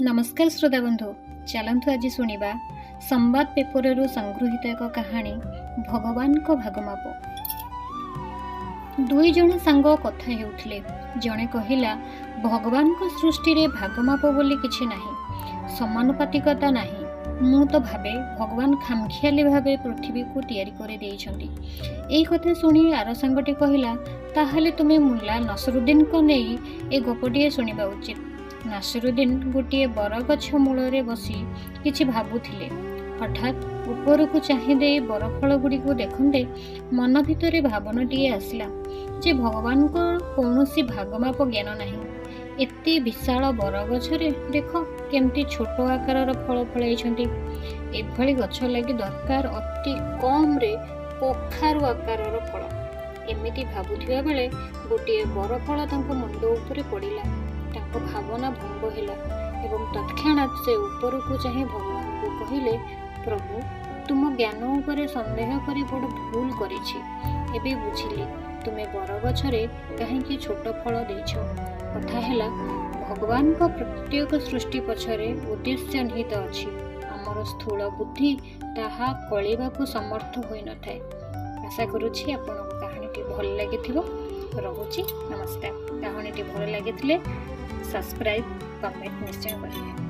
नमस्कार श्रोता बंधु, चलतु आज शुणा संवाद पेपर संगृहित एक कहानी भगवान को भागमाप। दुई जन सांग कथा हेउथिले। जणे कहिला भगवान को सृष्टि रे भागमाप बोली किछि नाही, समानुपातिकता नाही। मु तो भावे भगवान खामखियाली भावे पृथ्वी को तैयारी करे देइछंती। एई कथा सुनी आर सांगटी कहिला ताहाले तुमे मुल्ला नसरुद्दीन को नेई ए गपटिए सुनिबा उचित। नासिरुद्दीन गोटे बरगछ मूल बसी किछि भाबुथिले। हठात ऊपर को चाहे बरफल गुड़ी को देखते मन भितर भावनाटीए आसला जे भगवान को कौनसी भागमाप ज्ञान नहीं। एते विशाल बरगछरे देख केमती छोट आकार फल फलैछंती। एभली गछ लगी दरकार अति कम रे कखारु आकार फल। एमिति भाबुथिबा बेले गोटे बरफल तांको मुंड उपरे पड़िला। तांको भावना भंग होला एवं तत्क्षणात से ऊपर को चाहे भगवान को कहिले, प्रभु तुम ज्ञान उपरे संदेह करी बड़ भूल करिछि। एबे बुझिली तुमे बरगछरे काहेकि छोट फल देछ। कथा हैला भगवान को प्रत्येक सृष्टि पछरे उद्देश्य निहित अछि। हमर स्थूल बुद्धि ताहा कळिबा को समर्थ होई न थाए। आशा करूछि आपनको कहानीटी भल लागिथिबो। रहुछि नमस्कार। कहानीटी भल लागिथिले सब्सक्राइब कमेंट निश्चय करिए।